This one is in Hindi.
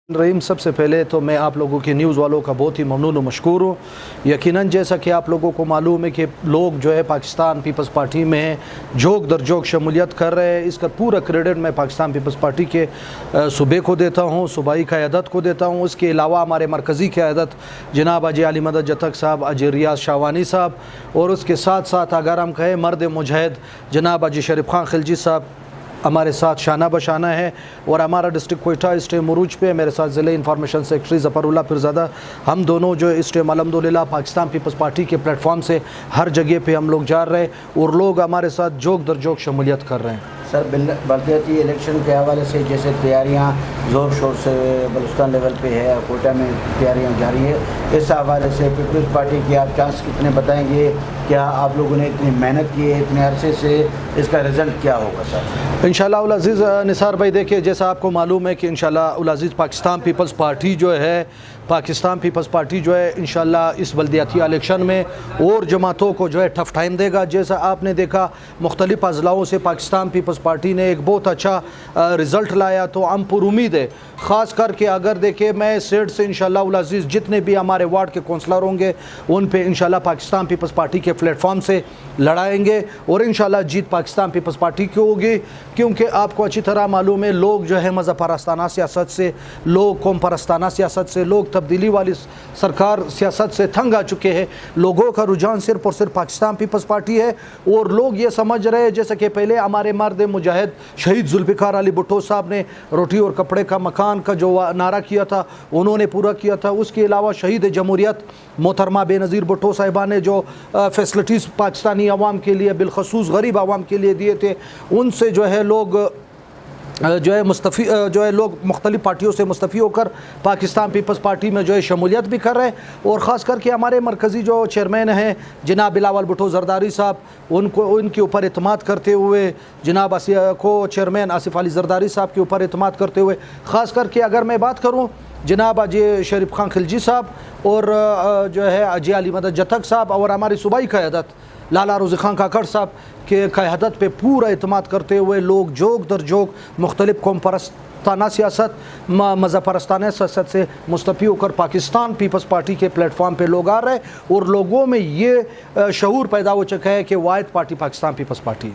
रहीम, सबसे पहले तो मैं आप लोगों के न्यूज़ वालों का बहुत ही ममनून व मशकूर हूँ। यकीनन जैसा कि आप लोगों को मालूम है कि लोग जो है पाकिस्तान पीपल्स पार्टी में जोक दर जोक शमूलियत कर रहे हैं। इसका पूरा क्रेडिट मैं पाकिस्तान पीपल्स पार्टी के सूबे को देता हूँ, सूबाई क़यादत को देता हूँ। उसके अलावा हमारे मरकज़ी क़यादत जनाब अजय अली मदद जतक साहब, अजय रियाज शाहवानी साहब, और उसके साथ साथ अगर हम कहें मर्द मुजाहिद जनाब अजय शरीफ खान खिलजी साहब हमारे साथ शाना बशाना है। और हमारा डिस्ट्रिक्ट कोयटा इस टाइम मुरूज पे, मेरे साथ ज़िले इंफॉर्मेशन सेक्रेटरी ज़फ़रुल्लाह फिरज़ादा, हम दोनों जो इस टाइम अल्हम्दुलिल्लाह पाकिस्तान पीपल्स पार्टी के प्लेटफॉर्म से हर जगह पे हम लोग जा रहे हैं और लोग हमारे साथ जोक दर जोक शमूलियत कर रहे हैं। सर, बल्दियाती इलेक्शन के हवाले से जैसे तैयारियां ज़ोर शोर से बलूचिस्तान लेवल पे है, कोयटा में तैयारियां जारी है, इस हवाले से पीपल्स पार्टी की आप चांस कितने बताएंगे? क्या आप लोगों ने इतनी मेहनत की है इतने अरसे से, इसका रिज़ल्ट क्या होगा सर? इंशाअल्लाह उल अज़ीज़ निसार भाई, देखिए जैसा आपको मालूम है कि इंशाअल्लाह उल अज़ीज़ पाकिस्तान पीपल्स पार्टी जो है इंशाअल्लाह इस बल्दियाती इलेक्शन में और जमातों को जो है टफ़ टाइम देगा। जैसा आपने देखा मुख्तलिफ़ अज़लाओं से पाकिस्तान पीपल्स पार्टी ने एक बहुत अच्छा रिज़ल्ट लाया, तो हम पर उम्मीद है ख़ास करके अगर देखें मैं सेट से इंशाअल्लाह उल अज़ीज़ जितने भी हमारे वार्ड के कौंसलर होंगे उन पे इंशाअल्लाह पाकिस्तान पीपल्स पार्टी के प्लेटफॉर्म से लड़ाएंगे और इंशाअल्लाह जीत पाकिस्तान पीपल्स पार्टी की होगी। क्योंकि आपको अच्छी तरह मालूम है लोग जो है मज़हब परस्ताना सियासत से, लोग कौम परस्ताना सियासत से, लोग तब्दीली वाली सरकार सियासत से तंग आ चुके हैं। लोगों का रुझान सिर्फ और सिर्फ पाकिस्तान पीपल्स पार्टी है और लोग ये समझ रहे हैं जैसे कि पहले हमारे मर्द मुजाहिद शहीद जुल्फ़िकार अली भुट्टो साहब ने रोटी और कपड़े का मकान का जो नारा किया था उन्होंने पूरा किया था। उसके अलावा शहीद जमहूरियत मोहतरमा बेनज़ीर भुट्टो साहिबा ने जो फैसिलिटीज़ पाकिस्तानी अवाम के लिए बिलखसूस गरीब अवाम के लिए दिए थे, उनसे जो है लोग लोग मुख्तलिफ़ पार्टियों से मुस्तफ़ी होकर पाकिस्तान पीपल्स पार्टी में जो है शमूलियत भी कर रहे हैं। और ख़ास करके हमारे मरकज़ी जो चेयरमैन हैं जनाब बिलावल भुट्टो ज़रदारी साहब, उनके ऊपर इत्मीद करते हुए जनाब चेयरमैन आसिफ अली ज़रदारी साहब के ऊपर इत्मीद करते हुए, ख़ास करके अगर मैं बात करूँ जनाब अजय शरीफ खान खिलजी साहब और जो है अजय अली मदद जतक साहब और हमारी सूबाई क़यादत लाला रोज़ी खान काकड़ साहब के क़यादत पे पूरा इत्मीद करते हुए लोग जोक दर जोक मुख्तलिफ़ कौम परस्ताना सियासत, मज़हब परस्ताना सियासत से मुस्तफ़ी होकर पाकिस्तान पीपल्स पार्टी के प्लेटफॉर्म पे लोग आ रहे हैं और लोगों में ये शऊर पैदा हो चुका है कि वाहिद पार्टी पाकिस्तान पीपल्स पार्टी।